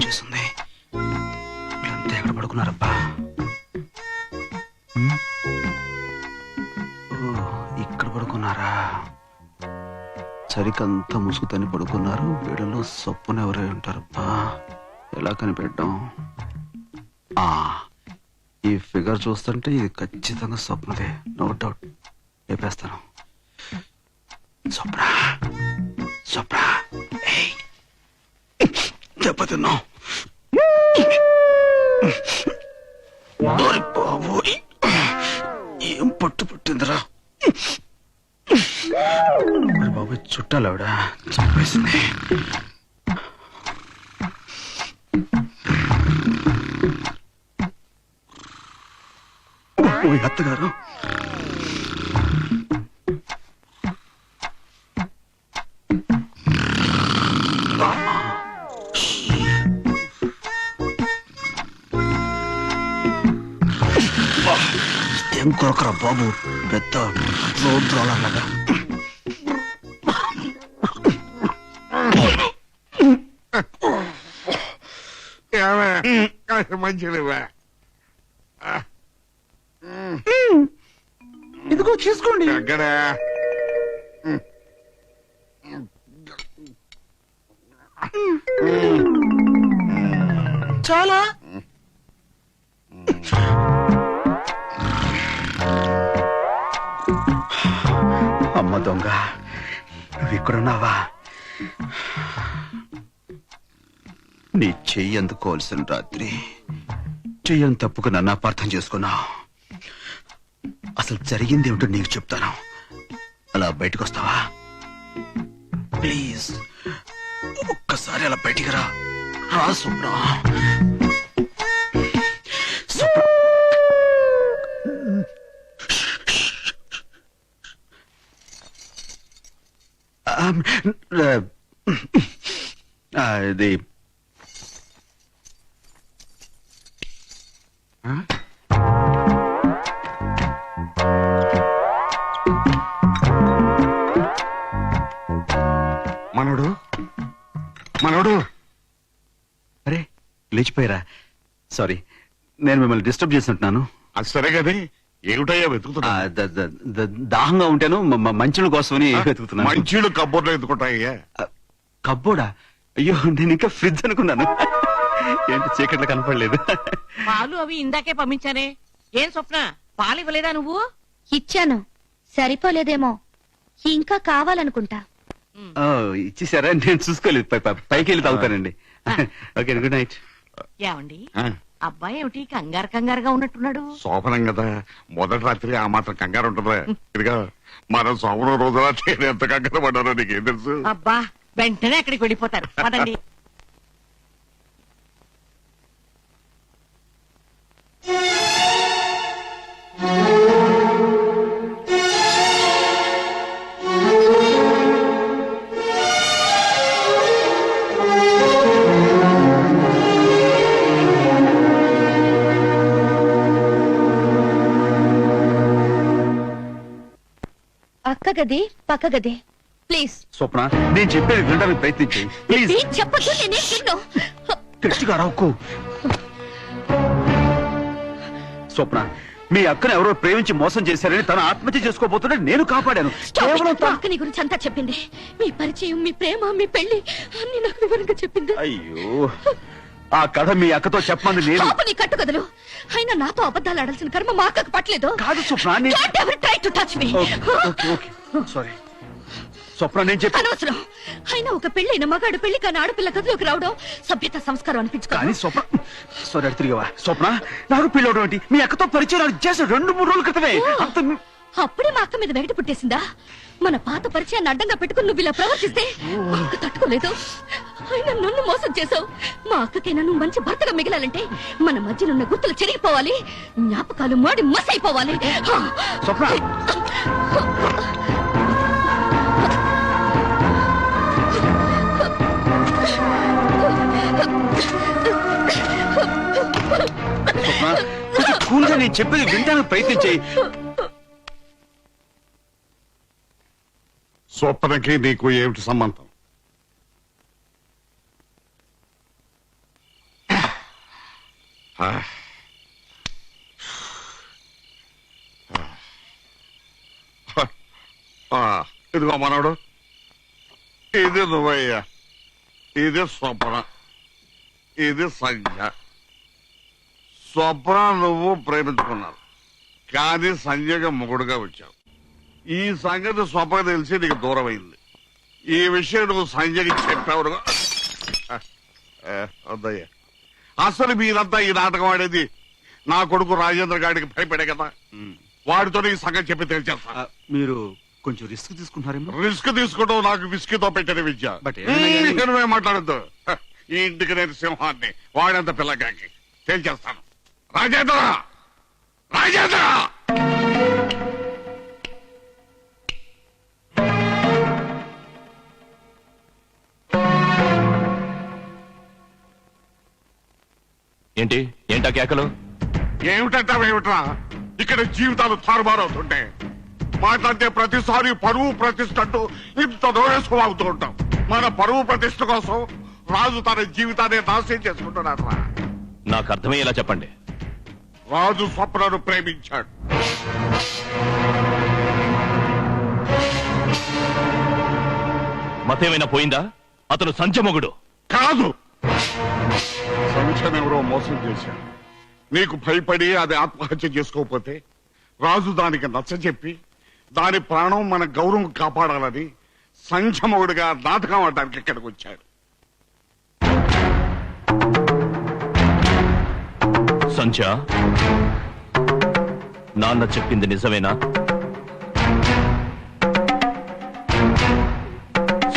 వచ్చేసింది. వీళ్ళంతా ఎక్కడ పడుకున్నారబ్బా? ఇక్కడ పడుకున్నారా? సరికంతా ముసుగుతని పడుకున్నారు. వీళ్ళలో సొప్పున ఎవరై ఉంటారబ్బా? ఎలా కనిపెట్టాం? ఈ ఫిగర్ చూస్తుంటే ఇది ఖచ్చితంగా స్వప్నదే, నో డౌట్. లేపేస్తాను. స్వప్న, స్వప్న, దెబ్బతిన్నావు. బాబోయ్, ఏం పట్టు పట్టిందిరా? మరి బాబోయ్, చుట్టాలావిడ చంపేసింది. బాబోయ్, అత్తగారు. ఏం కొరకరా బాబు, పెద్ద రోడ్రాలలాగా. మంచిదివా, ఇదిగో తీసుకోండి. అక్కడ చాలా అమ్మ దొంగ, నువ్వు ఇక్కడున్నావా? నీ చెయ్యి అందుకోవాల్సిన రాత్రి చెయ్యని తప్పుకు నన్ను అపార్థం చేసుకున్నావు. అసలు జరిగింది ఏమిటో నీకు చెప్తాను. అలా బయటకు వస్తావా ప్లీజ్? ఒక్కసారి అలా బయటికి రా. రా స్వప్న. ఇది మనోడు, మనోడు. అరే, లేచిపోయారా? సారీ, నేను మిమ్మల్ని డిస్టర్బ్ చేసినట్టున్నాను. అది సరే కదే, ఏమిటయ్యా వెతుకుతున్నా? దాహంగా ఉంటాను, మంచుల కోసమని వెతుకుతున్నాను. మంచీలు కబ్బోర్లో ఎత్తుకుంటాయ్యా. కబ్బోడా? అయ్యో, నేను ఇంకా ఫ్రిడ్జ్ అనుకున్నాను. ఏంటి చీకట్లో కనపడలేదు? పాలు అవి ఇందాకే పంపించానే. ఏం స్వప్న, పాలు ఇవ్వలేదా నువ్వు? ఇచ్చాను, సరిపోలేదేమో, ఇంకా కావాలనుకుంటా. ఇచ్చేసారా? నేను చూసుకోలేదు. పైకి వెళ్ళి తాగుతానండి. Okay, good night. ఏమండి, అబ్బాయి ఏమిటి కంగారు కంగారుగా ఉన్నట్టున్నాడు? శోభనం కదా, మొదటి రాత్రి ఆ మాత్రం కంగారు ఉంటుందా? ఇదిగా మనం శోభనం రోజు రాత్రి ఎంత కంగారు పడ్డారో నీకేం తెలుసు? అబ్బా, వెంటనే అక్కడికి వెళ్ళిపోతారు. పదండి. అక్క గది, పక్క గది, ప్లీజ్. స్వప్న, నేను చెప్పేది వినడానికి ప్రయత్నించి ప్లీజ్. చెప్పదు, నేనే విన్ను. గట్టిగా రావుకో. స్వప్న, మీ అక్కను ఎవరో ప్రేమించి మోసం చేశారని తన ఆత్మహత్య చేసుకోబోతుంటే నేను కాపాడాను. అక్క నీ గురించి అంతా చెప్పింది. మీ పరిచయం, మీ ప్రేమ, మీ పెళ్లి అన్ని నాకు వివరంగా చెప్పింది. అయ్యో, ఆ కథ మీ అక్కతో చెప్పమంది నేను. నీ కట్టు కదలు. అయినా నాతో అబద్ధాలు ఆడాల్సిన కర్మ మా అక్కకు పట్టలేదు. కాదు స్వప్న, సారీ స్వప్న, నేను చెప్పి అనవసరం. అయినా ఒక పెళ్ళైన మగాడు పెళ్లి కానీ ఆడపిల్ల గదిలోకి రావడం సభ్యత సంస్కారం అనిపించుకో. కానీ స్వప్న, సారీ తిరిగావా? స్వప్న, నాకు పెళ్ళవడం ఏంటి? మీ అక్కతో పరిచయం చేసిన 2-3 రోజుల క్రితమే. అప్పుడే మా అక్క మీద వెగటి పుట్టేసిందా? మన పాత పరిచయాన్ని అడ్డంగా పెట్టుకుని నువ్వు ఇలా ప్రవర్తిస్తే అక్క తట్టుకోలేదు. అయినా నన్ను మోసం చేసావు. మా అక్కకైనా నువ్వు మంచి భర్తగా మిగిలాలంటే మన మధ్యనున్న గుర్తులు చెరిగిపోవాలి, జ్ఞాపకాలు మాడి మసైపోవాలి. స్వప్న, కూల్గా నేను చెప్పేది వినడానికి ప్రయత్నించి. స్వప్నకి నీకు ఏమిటి సంబంధం? ఇదిగో మనవడు, ఇది నువ్వయ్యా, ఇది స్వప్న, ఇది సంధ్య. స్వప్న నువ్వు ప్రేమించుకున్నావు, కానీ సంధ్యగా మొగుడుగా వచ్చావు. ఈ సంగతి స్వప్న తెలిసి నీకు దూరమైంది. ఈ విషయం నువ్వు సంధ్యకి చెప్పావు. వద్దయ్యా, అసలు మీరంతా ఈ నాటకం ఆడేది నా కొడుకు రాజేంద్ర గారికి భయపడే కదా. వాడితో ఈ సంగతి చెప్పి తెలిచేస్తా. మీరు కొంచెం రిస్క్ తీసుకుంటున్నారేమో. రిస్క్ తీసుకోవడం నాకు విస్కీతో పెట్టిన విద్య. బట్ నువ్వే మాట్లాడద్దు. ఈ ఇంటికి నేను సింహాన్ని, వాడంత పిల్లగాకి తేల్చేస్తాను. రాజేంద్ర, రాజేంద్ర! ఏంటి ఏంటా కేకలు? ఏమిటంటావేమిట్రా? ఇక్కడ జీవితాలు తారుమారవుతుంటే మాట్లాడితే ప్రతిసారి పరువు ప్రతిష్ట అంటూ ఇంత దూరేసుకు అవుతూ ఉంటాం. మన పరువు ప్రతిష్ట కోసం రాజు తన జీవితాన్ని నాశనం చేసుకుంటున్నాడు. నాకు అర్థమయ్యేలా చెప్పండి. రాజు స్వప్నను ప్రేమించాడు. మతేమైనా పోయిందా? అతను సంచమొగుడు కాదు, సంఖ్యనెవరో మోసం చేశాడు. నీకు భయపడి అది ఆత్మహత్య చేసుకోకపోతే రాజు దానికి నచ్చజెప్పి దాని ప్రాణం మన గౌరవం కాపాడాలని సంఖ్యమొగుడుగా నాటకం ఆడడానికి ఇక్కడికి వచ్చాడు. సంచ, నాన్న చెప్పింది నిజమేనా?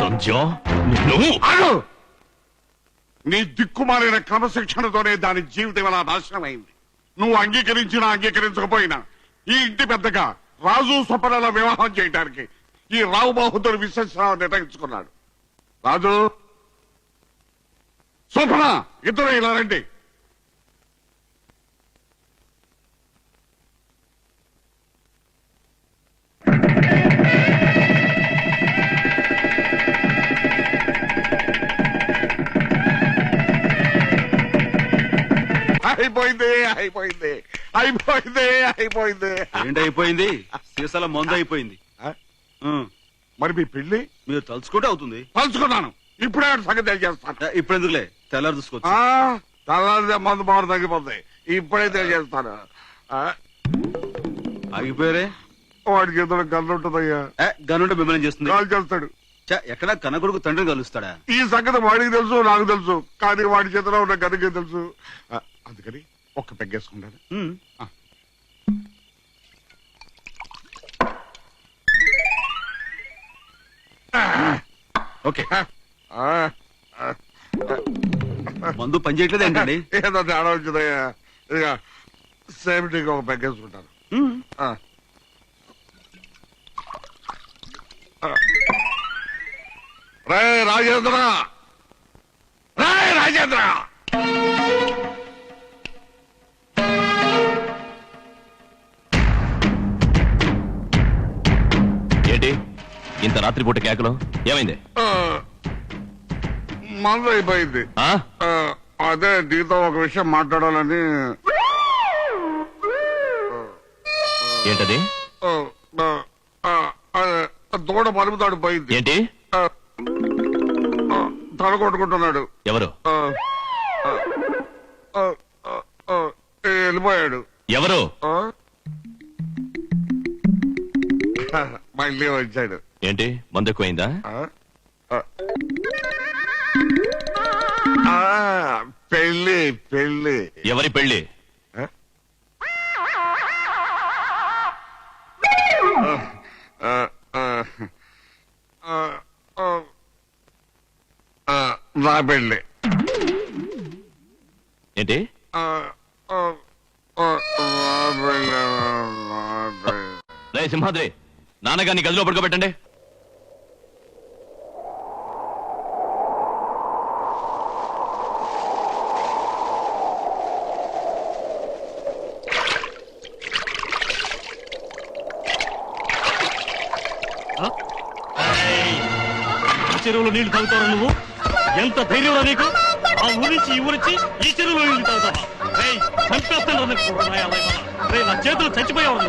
సంచ, నిన్ను ఆగు! నీ దిక్కుమాలిన క్రమశిక్షణతోనే దాని జీవితం ఎలా నాశనం అయింది. నువ్వు అంగీకరించినా అంగీకరించకపోయినా ఈ ఇంటి పెద్దగా రాజు స్వప్నల వివాహం చేయడానికి ఈ రావు బహదూర్ విశ్వసరావు నిర్ణయించుకున్నాడు. రాజు, స్వప్న, ఇద్దరు ఇలా రండి. అయిపోయింది, అయిపోయింది, అయిపోయింది, అయిపోయింది. ఏంటైపోయింది? సీసాల మందు అయిపోయింది. మరి మీ పెళ్లి మీరు తలుచుకుంటే అవుతుంది. తలుచుకున్నాను. ఇప్పుడే సంగతి తెలియజేస్తాను. ఇప్పుడు ఎందుకులే, తెల్లారు చూసుకోవచ్చు. తెల్లారితే మందు బాగా తగ్గిపోతుంది. ఇప్పుడే తెలియజేస్తాను. ఆగిపోయారే. వాడి చేతుల్లో గన్ను ఉంటుందయ్యా. గనుంటే మిమ్మల్ని చేస్తుంది. కాల్ చేస్తాడు. ఎక్కడ కనకొడుకు తండ్రిని కలుస్తాడా? ఈ సంగతి వాడికి తెలుసు, నాకు తెలుసు. కానీ వాడి చేతిలో ఉన్న గనుకే తెలుసు. అందుకని ఒక్క పెగ్గేసుకుంటాను. ఓకే. మందు పని చేయట్లేదు ఏంటండి? ఏదో తేడా వచ్చిందయ్యా. ఇక సేఫ్టీగా ఒక పెగ్గేసుకుంటాను. రే రాజేంద్ర, రే రాజేంద్ర! ఏంటి ఇంత రాత్రిపూట కేకలు? ఏమైంది? మందు అయిపోయింది. అదే నీతో ఒక విషయం మాట్లాడాలని. ఏంటది? దూడ మలుపుతాడు పోయింది. ఏంటి? తల కొట్టుకుంటున్నాడు. ఎవరు? వెళ్ళిపోయాడు. ఎవరు? మళ్ళీ వచ్చాడు. ఏంటి మందు ఎక్కువైందా? పెళ్ళి, పెళ్ళి. ఎవరి పెళ్లి? నా పెళ్ళి. ఏంటి? రే సింహాద్రి, నాన్నగారిని గదిలో పడుకోబెట్టండి. చెరువులో నీళ్లు తాగుతావు నువ్వు? ఎంత ధైర్యం నీకు? ఆ ఊరించి ఈ ఊరించి ఈ చెరువులో నీళ్లు తాగుతావా? నా చేతులు చచ్చిపోయావు నువ్వు.